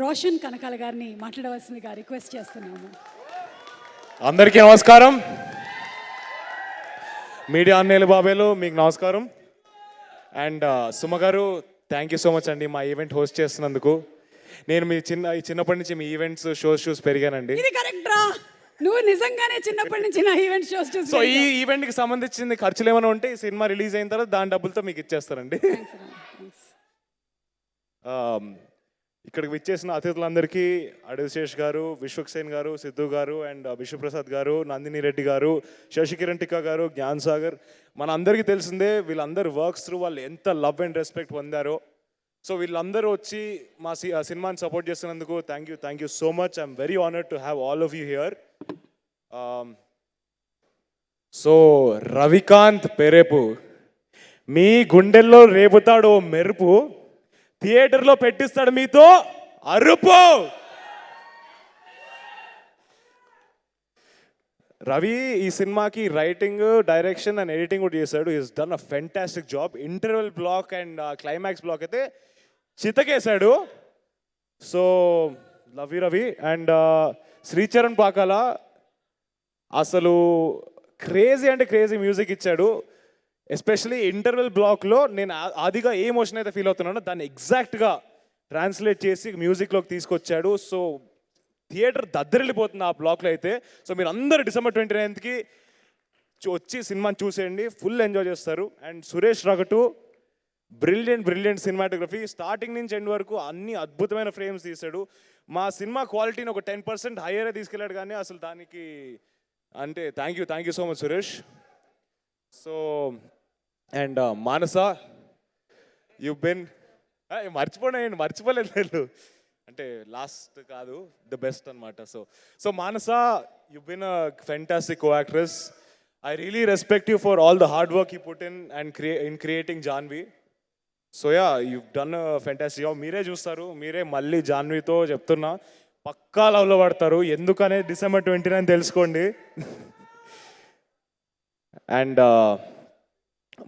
రోషన్ కనకాల గారిని మాట్లాడవలసిందిగా రిక్వెస్ట్ చేస్తున్నాము. అందరికీ నమస్కారం. మీడియా అన్నయ్యలు బాబాయ్లు మీకు నమస్కారం. అండ్ సుమ గారు, థ్యాంక్ యూ సో మచ్ అండి మా ఈవెంట్ హోస్ట్ చేస్తున్నందుకు. నేను మీ చిన్నప్పటి నుంచి మీ ఈవెంట్స్ షోస్ పెరిగానండి. ఇది కరెక్ట్ రా, నువ్వు నిజంగానే చిన్నప్పటి నుంచి నా ఈవెంట్ షోస్ చూసి. సో ఈ ఈవెంట్కి సంబంధించింది ఖర్చులు ఏమైనా ఉంటే ఈ సినిమా రిలీజ్ అయిన తర్వాత దాని డబ్బులతో మీకు ఇచ్చేస్తారండి. ఇక్కడికి విచ్చేసిన అతిథులందరికీ అడిశేష్ గారు, విశ్వక్సేన్ గారు, సిద్ధు గారు అండ్ విశ్వప్రసాద్ గారు, నందిని రెడ్డి గారు, శశికిరణ్ టిక్కా గారు, జ్ఞాన్ సాగర్, మన అందరికీ తెలిసిందే వీళ్ళందరూ వర్క్స్ త్రూ వాళ్ళు ఎంత లవ్ అండ్ రెస్పెక్ట్ పొందారో. సో వీళ్ళందరూ వచ్చి మా సినిమాని సపోర్ట్ చేస్తున్నందుకు thank you so much. I'm very honoured to have all of you here. So Ravikanth Perepu మీ గుండెల్లో రేపుతాడు ఓ మెరుపు, థియేటర్లో పెట్టిస్తాడు మీతో అరుపు. రవి ఈ సినిమాకి రైటింగ్, డైరెక్షన్ అండ్ ఎడిటింగ్ కూడా చేశాడు. Is done a fantastic job. Interval block and climax block అయితే చితకేశాడు. So love you Ravi. And Sricharan Pakala అసలు క్రేజీ అంటే క్రేజీ మ్యూజిక్ ఇచ్చాడు. ఎస్పెషలీ ఇంటర్వెల్ బ్లాక్లో నేను ఆదిగా ఏ ఎమోషన్ అయితే ఫీల్ అవుతున్నానో దాన్ని ఎగ్జాక్ట్గా ట్రాన్స్లేట్ చేసి మ్యూజిక్లోకి తీసుకొచ్చాడు. సో థియేటర్ దద్దరిల్లిపోతుంది ఆ బ్లాక్లో అయితే. సో మీరు అందరూ December 29కి వచ్చి సినిమాని చూసేయండి, ఫుల్ ఎంజాయ్ చేస్తారు. And Suresh Ragutu brilliant cinematography, starting నుంచి ఎండ్ వరకు అన్ని అద్భుతమైన ఫ్రేమ్స్ తీశాడు. మా సినిమా క్వాలిటీని ఒక 10% హయ్యరే తీసుకెళ్ళాడు. కానీ అసలు దానికి అంటే thank you so much Suresh. So and Manasa, you been మర్చిపోలేదు నేను, అంటే లాస్ట్ కాదు ద బెస్ట్ అనమాట. So Manasa, you been a fantastic co actress. I really respect you for all the hard work you put in creating Janvi. So yeah, you done a fantastic job. మీరే చూస్తారు, మీరే మళ్ళీ జాన్వితో చెప్తున్నా పక్కా లవ్లో పడతారు. ఎందుకనే December 29 తెలుసుకోండి. అండ్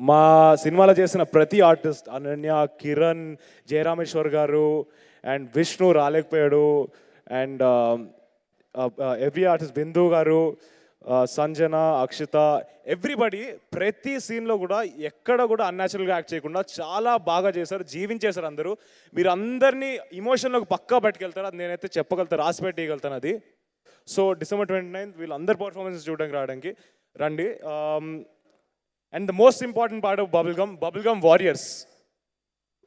మా సినిమాలో చేసిన ప్రతి ఆర్టిస్ట్, అనన్య, కిరణ్, జయరామేశ్వర్ గారు అండ్ విష్ణు రాలేకపోయాడు, and every artist, Bindu garu, Sanjana, Akshita, everybody ప్రతి సీన్లో కూడా ఎక్కడ కూడా అన్యాచురల్గా యాక్ట్ చేయకుండా చాలా బాగా చేశారు, జీవించేశారు అందరూ. మీరు అందరినీ ఇమోషన్లోకి పక్కా పట్టుకెళ్తారు, అది నేనైతే చెప్పగలుగుతాను, రాసి పెట్టగలుగుతాను అది. సో December 29 వీళ్ళందరి పర్ఫార్మెన్స్ చూడడానికి రావడానికి రండి. And the most important part of bubblegum warriors.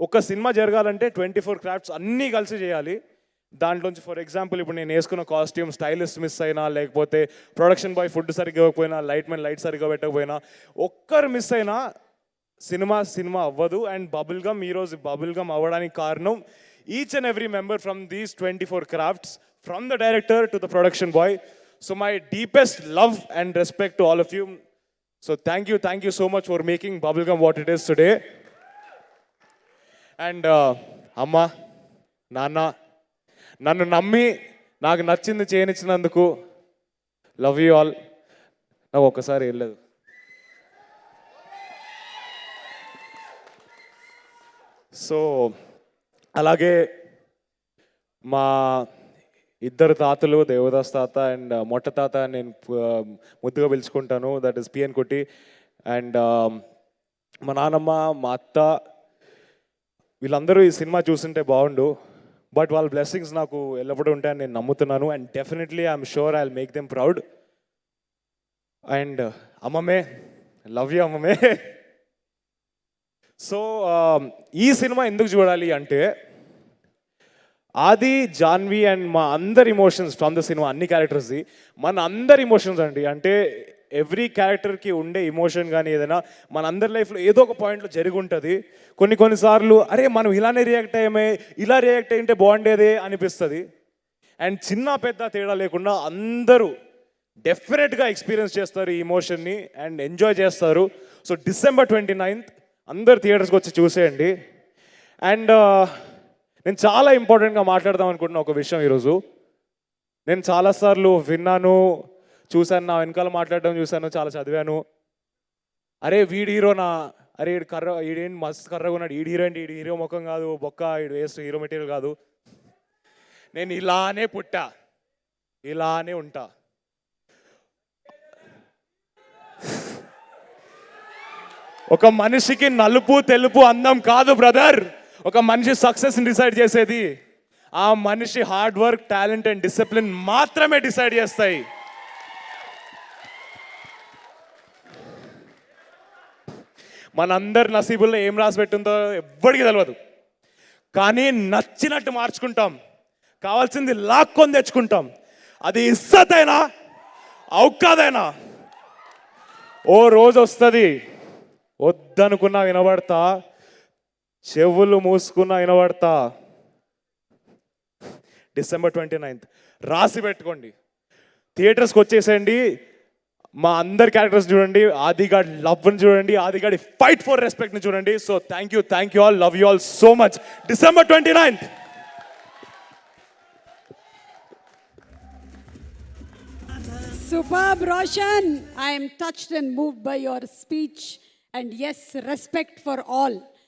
ఒక సినిమా జరగాలంటే 24 క్రాఫ్ట్స్ అన్నీ కలిసి చేయాలి. దాంట్లోంచి ఫర్ ఎగ్జాంపుల్ ఇప్పుడు నేను వేసుకున్న కాస్ట్యూమ్ స్టైలిస్ట్ మిస్ అయినా, లేకపోతే ప్రొడక్షన్ బాయ్ ఫుడ్ సరిగ్గా ఇవ్వకపోయినా, లైట్ సరిగ్గా పెట్టకపోయినా, ఒక్కరు మిస్ అయినా సినిమా అవ్వదు. అండ్ ఈరోజు బబుల్గమ్ అవ్వడానికి కారణం each and every member from these 24 crafts, from the director to the production bye. So my deepest love and respect to all of you. So thank you so much for making Bubblegum what it is today. And Amma, Nana, నన్ను నమ్మి నాకు నచ్చింది చేయనిచ్చినందుకు love you all. నాకు ఒక్కసారి వెళ్ళలేదు. So అలాగే మా ఇద్దరు తాతలు, దేవదాస్ తాత అండ్ మొట్ట తాత నేను ముద్దుగా పిలుచుకుంటాను, దట్ ఈస్ పిఎన్ కుట్టి. అండ్ మా నాన్నమ్మ, మా అత్త, వీళ్ళందరూ ఈ సినిమా చూస్తుంటే బాగుండు, బట్ వాళ్ళ బ్లెస్సింగ్స్ నాకు ఎల్లప్పుడూ ఉంటాయని నేను నమ్ముతున్నాను. And definitely I'm sure I will make them proud. And అమ్మమ్మే, లవ్ యూ అమ్మమ్మే. సో ఈ సినిమా ఎందుకు చూడాలి అంటే ఆది, జాన్వి అండ్ మా అందరి ఇమోషన్స్ ఫ్రమ్ ద సినిమా, అన్ని క్యారెక్టర్స్ది మన అందరి ఇమోషన్స్ అండి. అంటే ఎవ్రీ క్యారెక్టర్కి ఉండే ఇమోషన్ కానీ ఏదైనా మన అందరి లైఫ్లో ఏదో ఒక పాయింట్లో జరిగి ఉంటుంది. కొన్నిసార్లు అరే మనం ఇలానే రియాక్ట్ ఇలా రియాక్ట్ అయ్యింటే బాగుండేదే అనిపిస్తుంది. అండ్ చిన్న పెద్ద తేడా లేకుండా అందరూ డెఫినెట్గా ఎక్స్పీరియన్స్ చేస్తారు ఈ ఇమోషన్ని అండ్ ఎంజాయ్ చేస్తారు. సో December 29 అందరు థియేటర్స్కి వచ్చి చూసేయండి. అండ్ నేను చాలా ఇంపార్టెంట్గా మాట్లాడదాం అనుకుంటున్న ఒక విషయం ఈరోజు. నేను చాలాసార్లు విన్నాను, చూశాను, నా వెనకాల మాట్లాడడం చూశాను, చాలా చదివాను. అరే వీడి హీరోనా, అరే ఈడేంటి మస్తు కర్రగా ఉన్నాడు, ఈడు హీరో అంటే ఈడు హీరో ముఖం కాదు, బొక్క, ఈడు వేస్ట్ హీరో మెటీరియల్ కాదు. నేను ఇలానే పుట్టా, ఇలానే ఉంటా. ఒక మనిషికి నలుపు తెలుపు అందం కాదు బ్రదర్. ఒక మనిషి సక్సెస్ని డిసైడ్ చేసేది ఆ మనిషి hard work, talent and discipline మాత్రమే డిసైడ్ చేస్తాయి. మనందరి నసీబుల్లో ఏం రాసి పెట్టిందో ఎవ్వడికి తెలియదు. కానీ నచ్చినట్టు మార్చుకుంటాం, కావాల్సింది లాక్కొని తెచ్చుకుంటాం. అది ఇజ్జత్ అయినా ఔకాదైనా ఓ రోజు వస్తుంది, వద్దనుకున్నా వినబడతా, చెవులు మూసుకున్నా వినబడతా. December 29th రాసి పెట్టుకోండి. థియేటర్స్కి వచ్చేసేయండి. మా అందరి క్యారెక్టర్స్ చూడండి, ఆదిగాడ్ లవ్ని చూడండి, ఆదిగాడి ఫైట్ ఫర్ రెస్పెక్ట్ని చూడండి. So thank you all, love you all so much. December 29th. Superb, Roshan. I am touched and moved by your speech. And yes, respect for all.